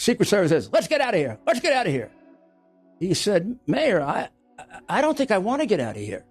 Secret Service says, let's get out of here. Let's get out of here. He said, Mayor, I don't think I want to get out of here.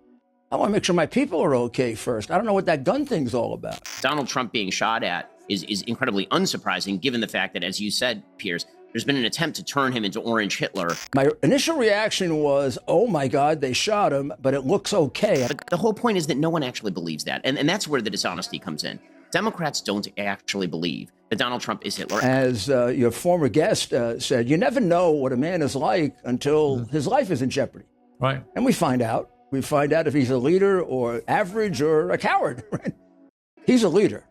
I want to make sure my people are okay first. I don't know what that gun thing's all about. Donald Trump being shot at is incredibly unsurprising, given the fact that, as you said, Piers, there's been an attempt to turn him into Orange Hitler. My initial reaction was, oh my God, they shot him, but it looks okay. But the whole point is that no one actually believes that. And that's where the dishonesty comes in. Democrats don't actually believe that Donald Trump is Hitler. As your former guest said, you never know what a man is like until his life is in jeopardy. Right. And we find out. We find out if he's a leader or average or a coward. Right? He's a leader.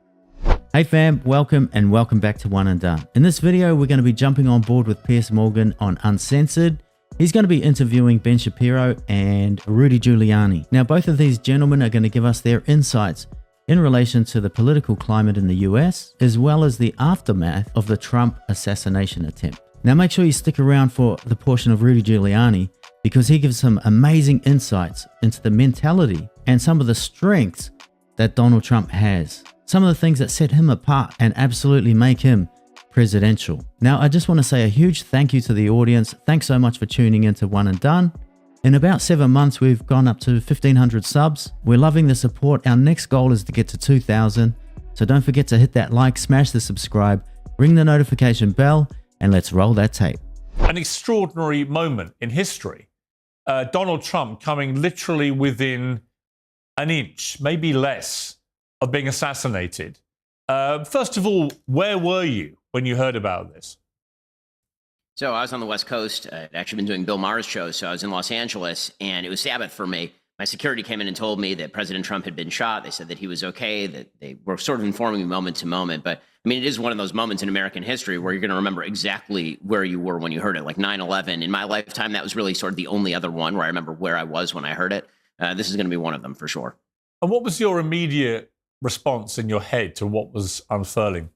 Hey fam, welcome and welcome back to One and Done. In this video, we're going to be jumping on board with Piers Morgan on Uncensored. He's going to be interviewing Ben Shapiro and Rudy Giuliani. Now, both of these gentlemen are going to give us their insights in relation to the political climate in the US, as well as the aftermath of the Trump assassination attempt. Now, make sure you stick around for the portion of Rudy Giuliani, because he gives some amazing insights into the mentality and some of the strengths that Donald Trump has. Some of the things that set him apart and absolutely make him presidential. Now, I just want to say a huge thank you to the audience. Thanks so much for tuning into One and Done. In about 7 months, we've gone up to 1,500 subs. We're loving the support. Our next goal is to get to 2,000. So don't forget to hit that like, smash the subscribe, ring the notification bell, and let's roll that tape. An extraordinary moment in history. Donald Trump coming literally within an inch, maybe less, of being assassinated. First of all, where were you when you heard about this? So I was on the West Coast. I'd actually been doing Bill Maher's show, so I was in Los Angeles, and it was Sabbath for me. My security came in and told me that President Trump had been shot. They said that he was okay, that they were sort of informing me moment to moment. But, I mean, it is one of those moments in American history where you're going to remember exactly where you were when you heard it, like 9/11. In my lifetime, that was really sort of the only other one where I remember where I was when I heard it. This is going to be one of them for sure. And what was your immediate response in your head to what was unfurling?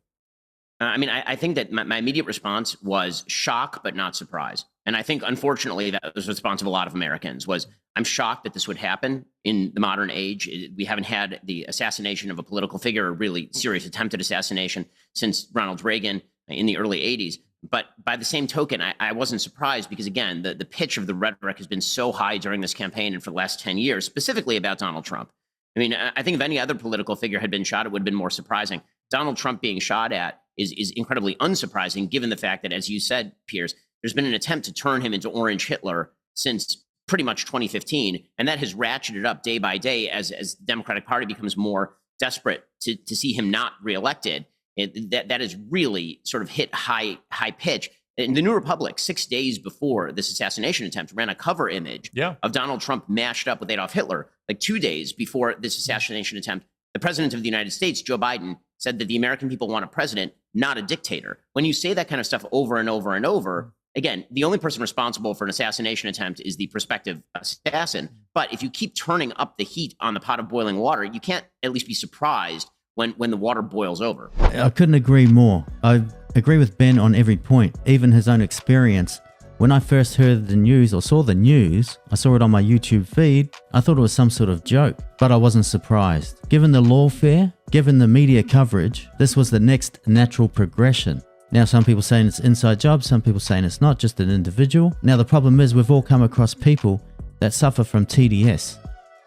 I think that my immediate response was shock, but not surprise. And I think, unfortunately, that was the response of a lot of Americans was, I'm shocked that this would happen in the modern age. We haven't had the assassination of a political figure, a really serious attempted assassination, since Ronald Reagan in the early 80s. But by the same token, I wasn't surprised because, again, the pitch of the rhetoric has been so high during this campaign and for the last 10 years, specifically about Donald Trump. I mean, I think if any other political figure had been shot, it would have been more surprising. Donald Trump being shot at is incredibly unsurprising, given the fact that, as you said, Piers, there's been an attempt to turn him into Orange Hitler since pretty much 2015, and that has ratcheted up day by day as the Democratic Party becomes more desperate to see him not reelected. That has really sort of hit high pitch. In the New Republic, 6 days before this assassination attempt, ran a cover image of Donald Trump mashed up with Adolf Hitler. Like 2 days before this assassination attempt, the president of the United States, Joe Biden, said that the American people want a president, not a dictator. When you say that kind of stuff over and over and over, again, the only person responsible for an assassination attempt is the prospective assassin. But if you keep turning up the heat on the pot of boiling water, you can't at least be surprised when the water boils over. I couldn't agree more. I agree with Ben on every point, even his own experience. When I first heard the news or saw the news, I saw it on my YouTube feed, I thought it was some sort of joke, but I wasn't surprised. Given the lawfare, given the media coverage, this was the next natural progression. Now, some people saying it's inside job, some people saying it's not, just an individual. Now, the problem is we've all come across people that suffer from TDS.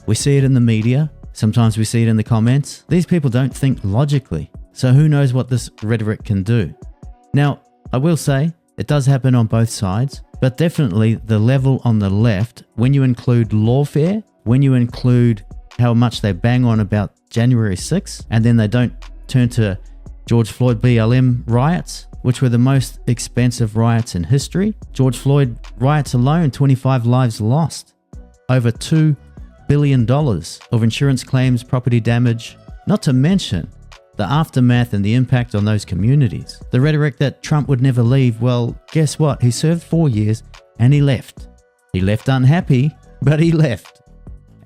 We see it in the media, sometimes we see it in the comments. These people don't think logically, so who knows what this rhetoric can do. Now, I will say, it does happen on both sides, but definitely the level on the left, when you include lawfare, when you include how much they bang on about January 6th, and then they don't turn to George Floyd BLM riots, which were the most expensive riots in history. George Floyd riots alone, 25 lives lost, over $2 billion of insurance claims, property damage, not to mention the aftermath and the impact on those communities. The rhetoric that Trump would never leave, well, guess what? He served 4 years and he left. He left unhappy, but he left.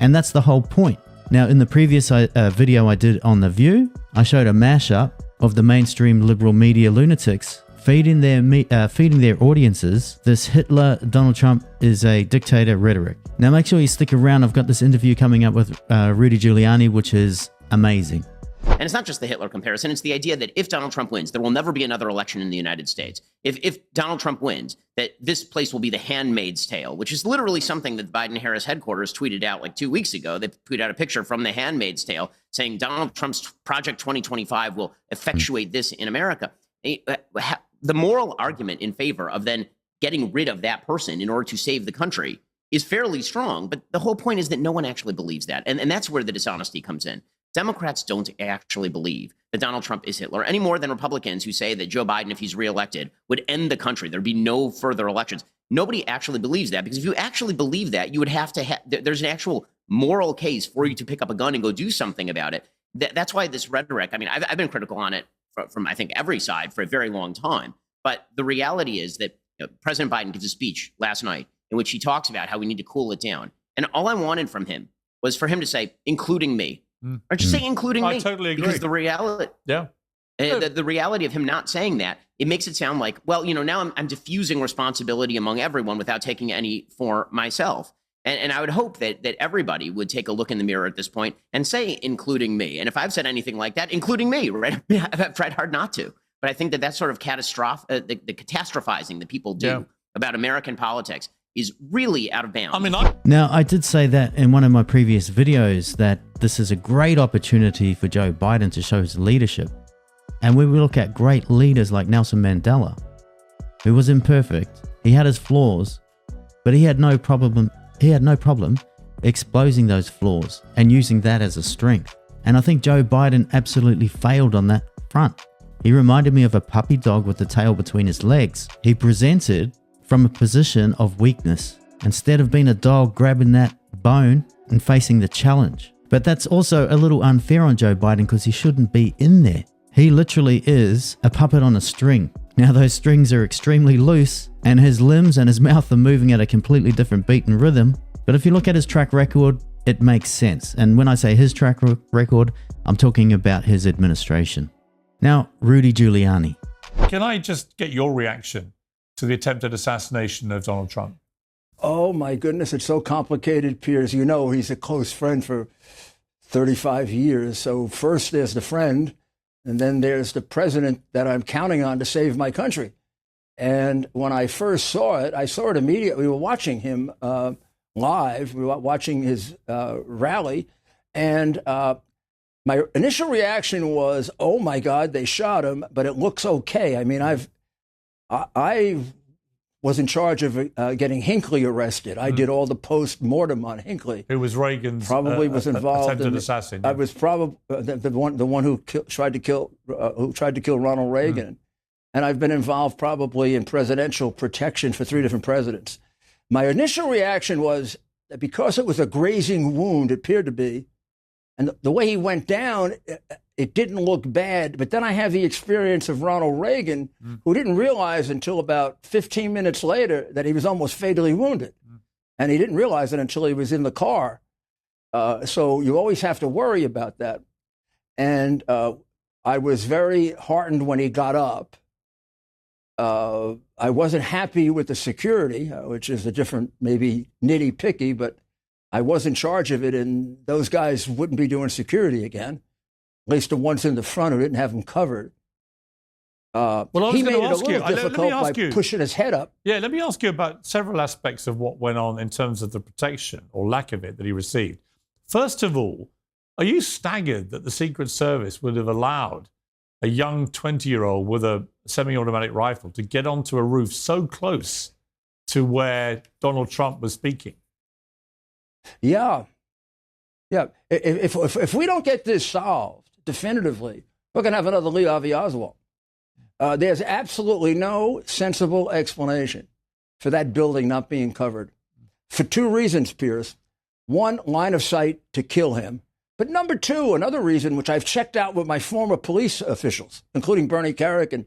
And that's the whole point. Now, in the previous video I did on The View, I showed a mashup of the mainstream liberal media lunatics feeding their audiences this Hitler, Donald Trump is a dictator rhetoric. Now, make sure you stick around. I've got this interview coming up with Rudy Giuliani, which is amazing. And it's not just the Hitler comparison. It's the idea that if Donald Trump wins, there will never be another election in the United States. If Donald Trump wins, that this place will be the Handmaid's Tale, which is literally something that Biden-Harris headquarters tweeted out like 2 weeks ago. They tweeted out a picture from the Handmaid's Tale saying Donald Trump's Project 2025 will effectuate this in America. The moral argument in favor of then getting rid of that person in order to save the country is fairly strong. But the whole point is that no one actually believes that. And that's where the dishonesty comes in. Democrats don't actually believe that Donald Trump is Hitler any more than Republicans who say that Joe Biden, if he's reelected, would end the country. There'd be no further elections. Nobody actually believes that, because if you actually believe that, you would have to there's an actual moral case for you to pick up a gun and go do something about it. That's why this rhetoric, I mean, I've been critical on it from I think every side for a very long time. But the reality is that President Biden gives a speech last night in which he talks about how we need to cool it down. And all I wanted from him was for him to say, including me. Or just say including me. I totally agree. Because the reality, the reality of him not saying that, it makes it sound like, well, now I'm diffusing responsibility among everyone without taking any for myself. And I would hope that everybody would take a look in the mirror at this point and say, including me. And if I've said anything like that, including me, right? I've tried hard not to. But I think that sort of the catastrophizing that people do about American politics is really out of bounds. I mean, Now, I did say that in one of my previous videos that this is a great opportunity for Joe Biden to show his leadership. And when we look at great leaders like Nelson Mandela, who was imperfect, he had his flaws, but he had no problem exposing those flaws and using that as a strength. And I think Joe Biden absolutely failed on that front. He reminded me of a puppy dog with the tail between his legs. He presented from a position of weakness instead of being a dog grabbing that bone and facing the challenge. But that's also a little unfair on Joe Biden because he shouldn't be in there. He literally is a puppet on a string. Now those strings are extremely loose and his limbs and his mouth are moving at a completely different beat and rhythm. But if you look at his track record, it makes sense. And when I say his track record, I'm talking about his administration. Now, Rudy Giuliani. Can I just get your reaction to the attempted assassination of Donald Trump? Oh, my goodness. It's so complicated, Piers. He's a close friend for 35 years. So first there's the friend, and then there's the president that I'm counting on to save my country. And when I first saw it, I saw it immediately. We were watching him live. We were watching his rally. And my initial reaction was, oh, my God, they shot him, but it looks okay. I mean, I was in charge of getting Hinckley arrested. I did all the post-mortem on Hinckley. Who was Reagan's was involved attempted assassin. I was probably the one who tried to kill Ronald Reagan. And I've been involved probably in presidential protection for 3 different presidents. My initial reaction was that because it was a grazing wound, it appeared to be, and the way he went down, it didn't look bad. But then I have the experience of Ronald Reagan, who didn't realize until about 15 minutes later that he was almost fatally wounded. And he didn't realize it until he was in the car. So you always have to worry about that. And I was very heartened when he got up. I wasn't happy with the security, which is a different, maybe nitty-picky, but I was in charge of it, and those guys wouldn't be doing security again, at least the ones in the front who didn't have them covered. He made it a little difficult by pushing his head up. Yeah, let me ask you about several aspects of what went on in terms of the protection or lack of it that he received. First of all, are you staggered that the Secret Service would have allowed a young 20-year-old with a semi-automatic rifle to get onto a roof so close to where Donald Trump was speaking? Yeah. If we don't get this solved definitively, we're going to have another Lee Harvey Oswald. There's absolutely no sensible explanation for that building not being covered. For 2 reasons, Piers. 1, line of sight to kill him. But number 2, another reason, which I've checked out with my former police officials, including Bernie Carrick and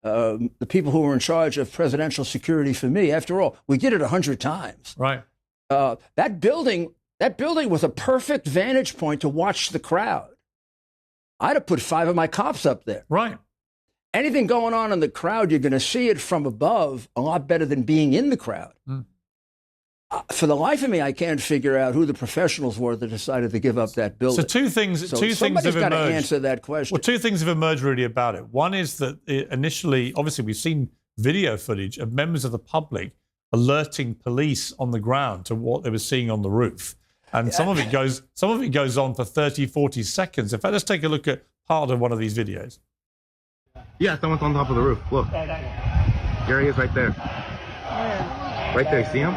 the people who were in charge of presidential security for me. After all, we did it 100 times. Right. That building was a perfect vantage point to watch the crowd. I'd have put 5 of my cops up there. Right. Anything going on in the crowd, you're going to see it from above a lot better than being in the crowd. For the life of me, I can't figure out who the professionals were that decided to give up that building. So two things have somebody's got to emerged. answer that question. Well, two things have emerged really about it. One is that initially, obviously, we've seen video footage of members of the public alerting police on the ground to what they were seeing on the roof. And some of it goes on for 30, 40 seconds. In fact, let's take a look at part of one of these videos. Yeah, someone's on top of the roof. Look. There he is right there. Right there, you see him?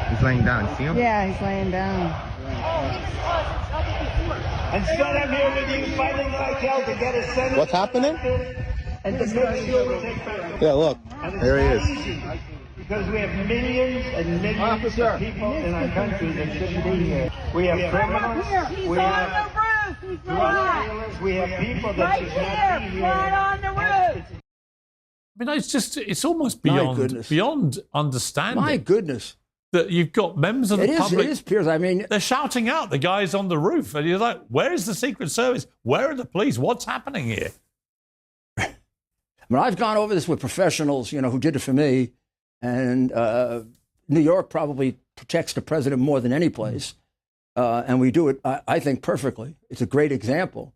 He's laying down. You see him? Yeah, he's laying down. Instead, I'm here with you fighting like hell to get a Senate. What's happening? And to make sure we take back. Yeah, look. There he is. Easy, because we have millions and millions of people in our country that shouldn't be here. We have criminals. We have drug dealers. We have people that should not be here. Right on the roof. I mean, it's almost beyond understanding. My goodness. That you've got members of the public. It is, Piers. I mean, they're shouting out the guys on the roof, and you're like, "Where is the Secret Service? Where are the police? What's happening here?" I mean, I've gone over this with professionals, who did it for me, and New York probably protects the president more than any place, and we do it, I think, perfectly. It's a great example,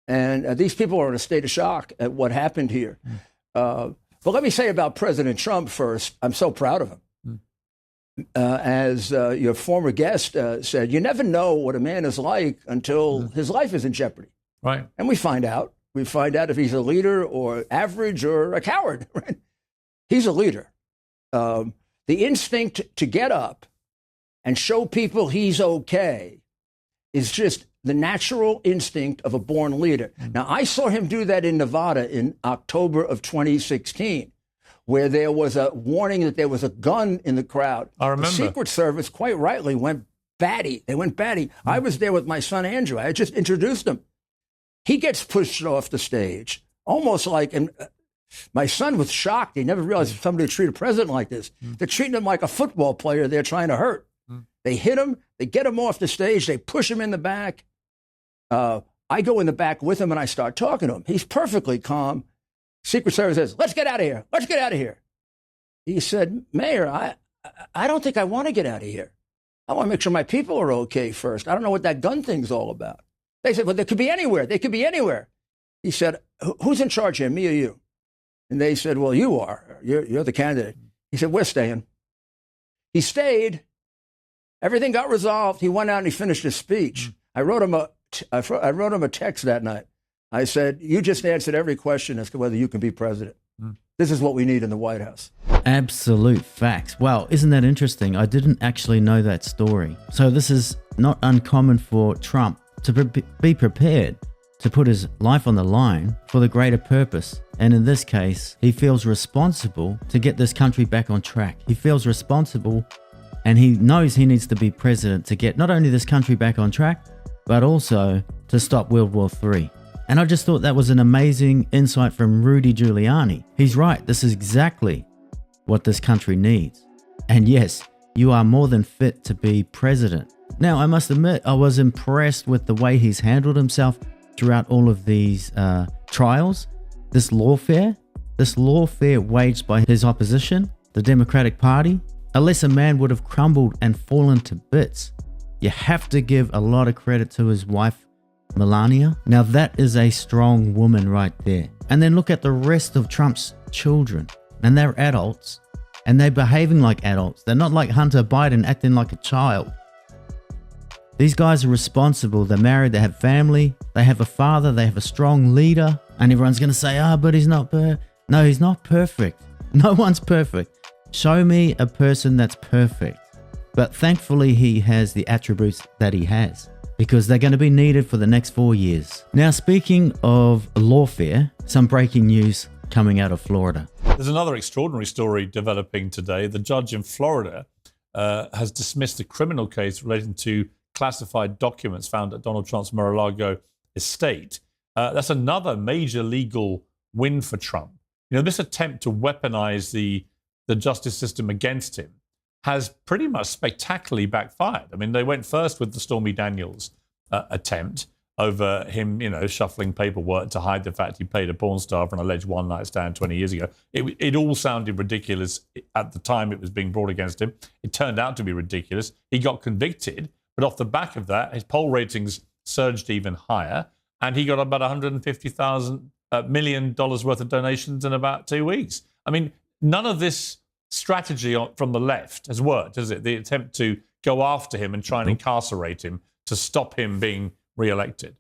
and these people are in a state of shock at what happened here. But let me say about President Trump first. I'm so proud of him. As your former guest said, you never know what a man is like until his life is in jeopardy. Right. And we find out. We find out if he's a leader or average or a coward. Right? He's a leader. The instinct to get up and show people he's okay is just the natural instinct of a born leader. Now, I saw him do that in Nevada in October of 2016. Where there was a warning that there was a gun in the crowd. I remember. The Secret Service, quite rightly, went batty. They went batty. I was there with my son, Andrew. I had just introduced him. He gets pushed off the stage, almost like, and my son was shocked. He never realized somebody would treat a president like this. They're treating him like a football player they're trying to hurt. They hit him. They get him off the stage. They push him in the back. I go in the back with him, and I start talking to him. He's perfectly calm. Secret Service says, let's get out of here. Let's get out of here. He said, Mayor, I don't think I want to get out of here. I want to make sure my people are okay first. I don't know what that gun thing's all about. They said, well, they could be anywhere. They could be anywhere. He said, who's in charge here, me or you? And they said, well, you are. You're the candidate. He said, we're staying. He stayed. Everything got resolved. He went out and he finished his speech. I wrote him a text that night. I said, you just answered every question as to whether you can be president. This is what we need in the White House. Absolute facts. Wow, isn't that interesting? I didn't actually know that story. So this is not uncommon for Trump to be prepared to put his life on the line for the greater purpose. And in this case, he feels responsible to get this country back on track. He feels responsible, and he knows he needs to be president to get not only this country back on track, but also to stop World War III. And I just thought that was an amazing insight from Rudy Giuliani. He's right. This is exactly what this country needs. And yes, you are more than fit to be president. Now, I must admit, I was impressed with the way he's handled himself throughout all of these trials. This lawfare waged by his opposition, the Democratic Party, a lesser man would have crumbled and fallen to bits. You have to give a lot of credit to his wife, Melania. Now that is a strong woman right there. And then look at the rest of Trump's children. And they're adults. And they're behaving like adults. They're not like Hunter Biden acting like a child. These guys are responsible. They're married. They have family. They have a father. They have a strong leader. And everyone's going to say, but he's not No, he's not perfect. No one's perfect. Show me a person that's perfect. But thankfully, he has the attributes that he has, because they're going to be needed for the next 4 years. Now, speaking of lawfare, some breaking news coming out of Florida. There's another extraordinary story developing today. The judge in Florida has dismissed a criminal case relating to classified documents found at Donald Trump's Mar-a-Lago estate. That's another major legal win for Trump. This attempt to weaponize the justice system against him has pretty much spectacularly backfired. I mean, they went first with the Stormy Daniels attempt. over him, shuffling paperwork to hide the fact he paid a porn star for an alleged one-night stand 20 years ago. It all sounded ridiculous at the time it was being brought against him. It turned out to be ridiculous. He got convicted, but off the back of that, his poll ratings surged even higher, and he got about $150 million worth of donations in about 2 weeks. I mean, none of this strategy from the left has worked, has it? The attempt to go after him and try and incarcerate him to stop him being re-elected.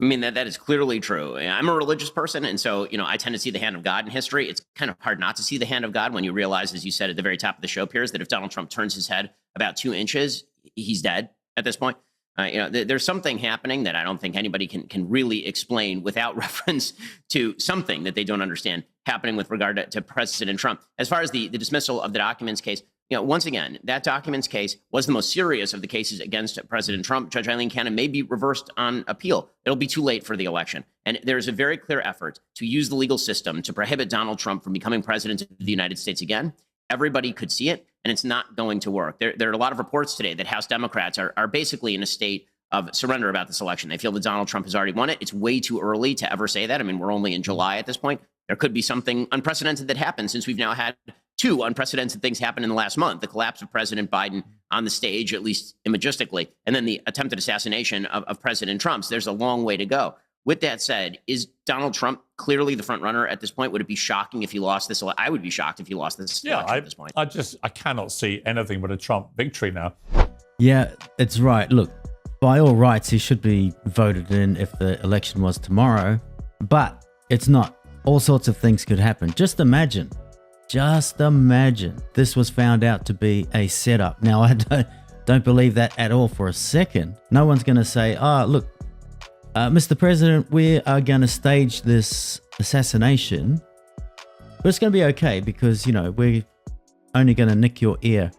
I mean, that is clearly true. I'm a religious person, and so, I tend to see the hand of God in history. It's kind of hard not to see the hand of God when you realize, as you said at the very top of the show, Piers, that if Donald Trump turns his head about 2 inches, he's dead at this point. There's something happening that I don't think anybody can really explain without reference to something that they don't understand happening with regard to President Trump. As far as the dismissal of the documents case, once again, that documents case was the most serious of the cases against President Trump. Judge Eileen Cannon may be reversed on appeal. It'll be too late for the election. And there's a very clear effort to use the legal system to prohibit Donald Trump from becoming president of the United States again. Everybody could see it, and it's not going to work. There are a lot of reports today that House Democrats are basically in a state of surrender about this election. They feel that Donald Trump has already won it. It's way too early to ever say that. I mean, we're only in July at this point. There could be something unprecedented that happens, since we've now had 2 unprecedented things happen in the last month: the collapse of President Biden on the stage, at least imagistically, and then the attempted assassination of President Trump. So there's a long way to go. With that said, is Donald Trump clearly the front runner at this point? Would it be shocking if he lost this? I would be shocked if he lost this election at this point. I cannot see anything but a Trump victory now. Yeah, it's right. Look, by all rights, he should be voted in if the election was tomorrow, but it's not. All sorts of things could happen. Just imagine this was found out to be a setup. Now, I don't believe that at all for a second. No one's going to say, look, Mr. President, we are going to stage this assassination, but it's going to be okay because, we're only going to nick your ear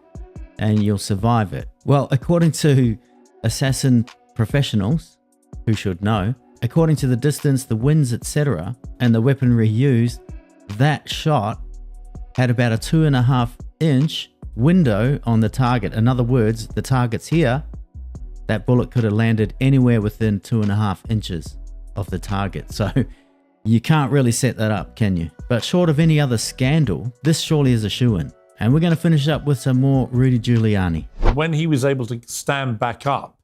and you'll survive it. Well, according to assassin professionals, who should know, according to the distance, the winds, etc., and the weaponry used, that shot had about a 2.5-inch window on the target. In other words, the target's here. That bullet could have landed anywhere within 2.5 inches of the target. So you can't really set that up, can you? But short of any other scandal, this surely is a shoo-in. And we're going to finish up with some more Rudy Giuliani. When he was able to stand back up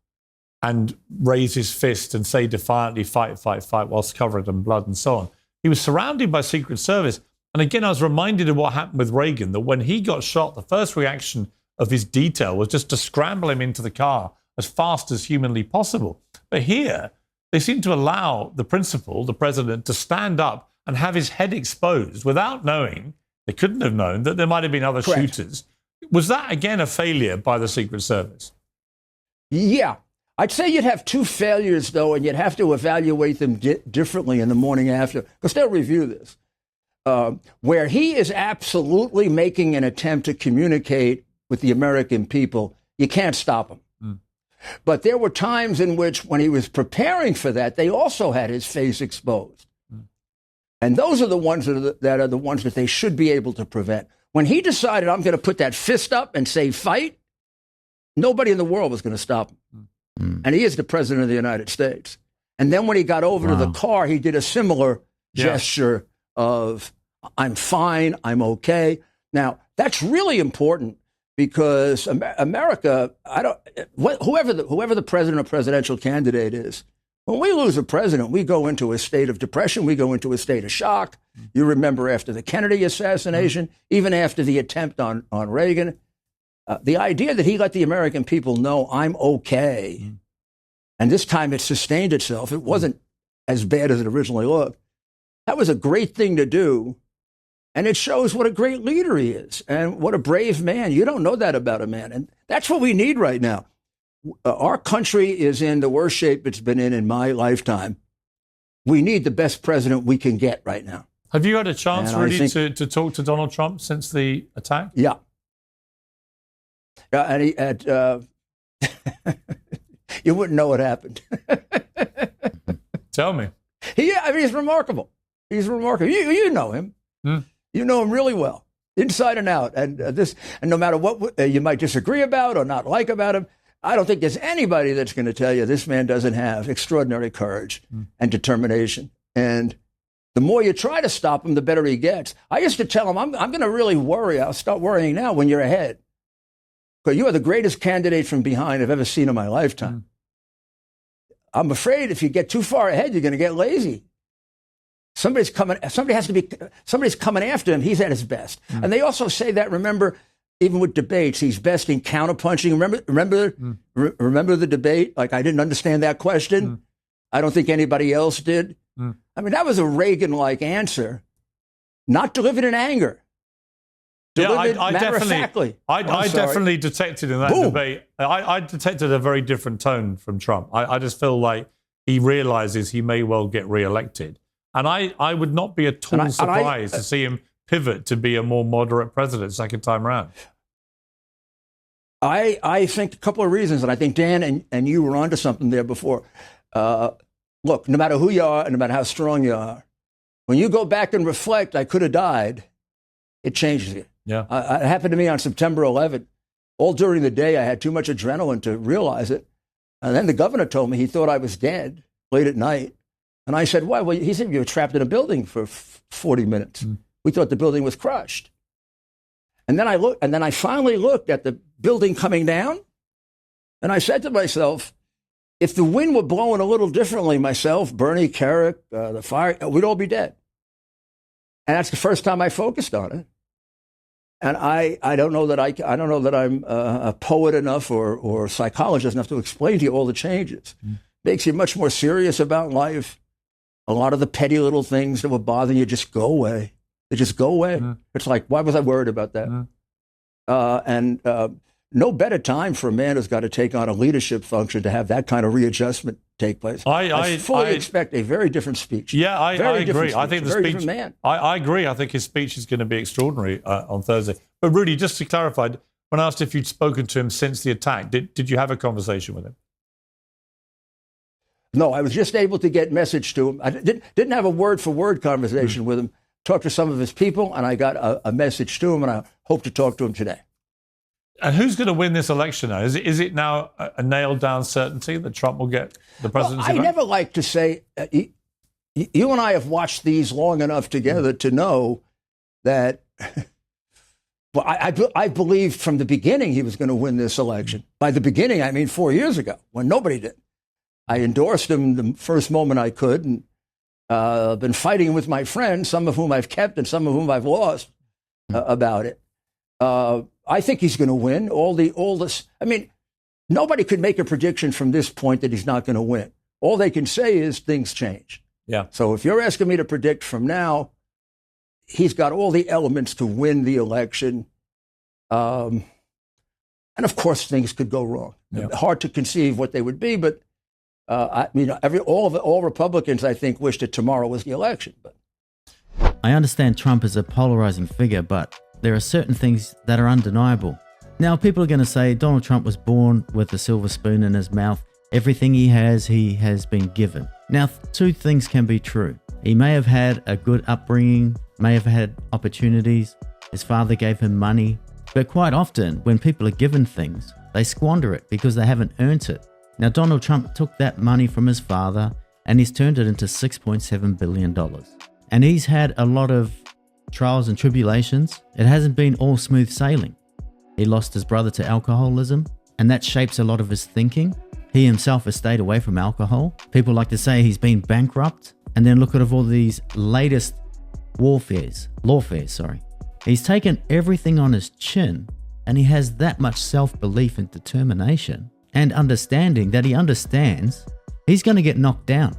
and raise his fist and say defiantly, fight, fight, fight, whilst covered in blood and so on, he was surrounded by Secret Service. And again, I was reminded of what happened with Reagan, that when he got shot, the first reaction of his detail was just to scramble him into the car as fast as humanly possible. But here, they seem to allow the principal, the president, to stand up and have his head exposed without knowing, they couldn't have known, that there might have been other shooters. Was that, again, a failure by the Secret Service? Yeah. I'd say you'd have 2 failures, though, and you'd have to evaluate them differently in the morning after, because they'll review this. Where he is absolutely making an attempt to communicate with the American people, you can't stop him. But there were times in which, when he was preparing for that, they also had his face exposed. And those are the ones that are the ones that they should be able to prevent. When he decided, I'm going to put that fist up and say fight, nobody in the world was going to stop him. And he is the president of the United States. And then when he got over to the car, he did a similar gesture of, I'm fine, I'm okay. Now, that's really important, because America, whoever the president or presidential candidate is, when we lose a president, we go into a state of depression. We go into a state of shock. You remember after the Kennedy assassination, even after the attempt on Reagan, the idea that he let the American people know, I'm okay, and this time it sustained itself. It wasn't as bad as it originally looked. That was a great thing to do. And it shows what a great leader he is and what a brave man. You don't know that about a man. And that's what we need right now. Our country is in the worst shape it's been in my lifetime. We need the best president we can get right now. Have you had a chance, Rudy, to talk to Donald Trump since the attack? Yeah. And he had, you wouldn't know what happened. Tell me. He's remarkable. He's remarkable. You know him. You know him really well, inside and out. And no matter what you might disagree about or not like about him, I don't think there's anybody that's going to tell you this man doesn't have extraordinary courage and determination. And the more you try to stop him, the better he gets. I used to tell him, I'm going to really worry. I'll start worrying now when you're ahead. Because you are the greatest candidate from behind I've ever seen in my lifetime. I'm afraid if you get too far ahead, you're going to get lazy. Somebody's coming after him. He's at his best. And they also say that, remember, even with debates, he's best in counterpunching. Remember the debate? Like, I didn't understand that question. I don't think anybody else did. I mean, that was a Reagan-like answer, not delivered in anger. Delivered matter-of-factly. I definitely detected in that debate, I detected a very different tone from Trump. I just feel like he realizes he may well get reelected. And I would not be at all surprised to see him pivot to be a more moderate president second time around. I think a couple of reasons, and I think Dan and you were onto something there before. Look, no matter who you are and no matter how strong you are, when you go back and reflect, I could have died, it changes you. Yeah. It happened to me on September 11th. All during the day, I had too much adrenaline to realize it. And then the governor told me he thought I was dead late at night. And I said, why? Well, he said, you were trapped in a building for 40 minutes. We thought the building was crushed. And then I finally looked at the building coming down. And I said to myself, if the wind were blowing a little differently, myself, Bernie, Kerrick, the fire, we'd all be dead. And that's the first time I focused on it. And I don't know that I'm a poet enough or psychologist enough to explain to you all the changes. Makes you much more serious about life. A lot of the petty little things that were bothering you just go away. They just go away. It's like, why was I worried about that? No better time for a man who's got to take on a leadership function to have that kind of readjustment take place. I fully expect a very different speech. Yeah, I agree. Speech, I think the very speech. different man. I agree. I think his speech is going to be extraordinary on Thursday. But Rudy, just to clarify, when I asked if you'd spoken to him since the attack, did you have a conversation with him? No, I was just able to get message to him. I didn't have a word-for-word conversation with him. Talked to some of his people, and I got a message to him, and I hope to talk to him today. And who's going to win this election now? Is it now a nailed-down certainty that Trump will get the presidency? I never like to say, you and I have watched these long enough together to know that, well, I believed from the beginning he was going to win this election. By the beginning, I mean 4 years ago, when nobody did. I endorsed him the first moment I could, and been fighting with my friends, some of whom I've kept and some of whom I've lost, about it. I think he's going to win. All this. I mean, nobody could make a prediction from this point that he's not going to win. All they can say is things change. Yeah. So if you're asking me to predict from now, he's got all the elements to win the election. And of course, things could go wrong. Yeah. Hard to conceive what they would be, but I mean, all Republicans, I think, wish that tomorrow was the election. But I understand Trump is a polarizing figure, but there are certain things that are undeniable. Now, people are going to say Donald Trump was born with a silver spoon in his mouth. Everything he has been given. Now, two things can be true. He may have had a good upbringing, may have had opportunities. His father gave him money. But quite often, when people are given things, they squander it because they haven't earned it. Now, Donald Trump took that money from his father and he's turned it into $6.7 billion. And he's had a lot of trials and tribulations. It hasn't been all smooth sailing. He lost his brother to alcoholism, and that shapes a lot of his thinking. He himself has stayed away from alcohol. People like to say he's been bankrupt, and then look at all these latest lawfares. He's taken everything on his chin, and he has that much self-belief and determination and understanding that he understands he's going to get knocked down.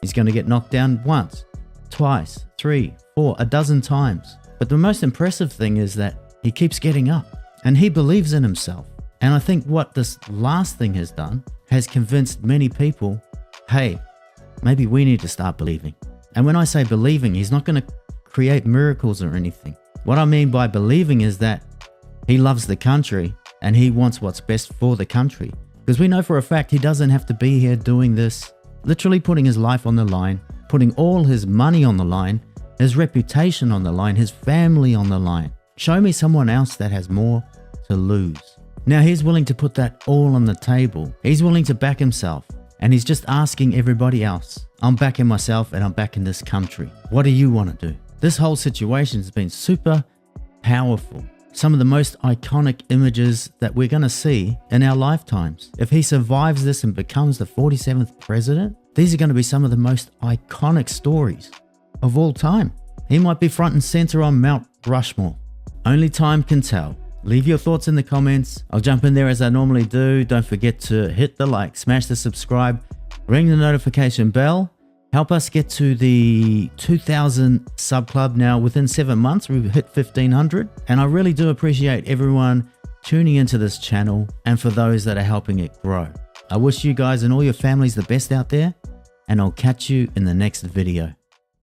He's going to get knocked down once, twice, 3, 4, a dozen times. But the most impressive thing is that he keeps getting up and he believes in himself. And I think what this last thing has done has convinced many people, hey, maybe we need to start believing. And when I say believing, he's not going to create miracles or anything. What I mean by believing is that he loves the country and he wants what's best for the country. Because we know for a fact he doesn't have to be here doing this, literally putting his life on the line, putting all his money on the line, his reputation on the line, his family on the line. Show me someone else that has more to lose. Now he's willing to put that all on the table. He's willing to back himself. And he's just asking everybody else, I'm backing myself and I'm backing this country. What do you want to do? This whole situation has been super powerful. Some of the most iconic images that we're going to see in our lifetimes. If he survives this and becomes the 47th president, these are going to be some of the most iconic stories of all time. He might be front and center on Mount Rushmore. Only time can tell. Leave your thoughts in the comments. I'll jump in there as I normally do. Don't forget to hit the like, smash the subscribe, ring the notification bell. Help us get to the 2,000 sub club now. Within 7 months, we've hit 1,500. And I really do appreciate everyone tuning into this channel and for those that are helping it grow. I wish you guys and all your families the best out there, and I'll catch you in the next video.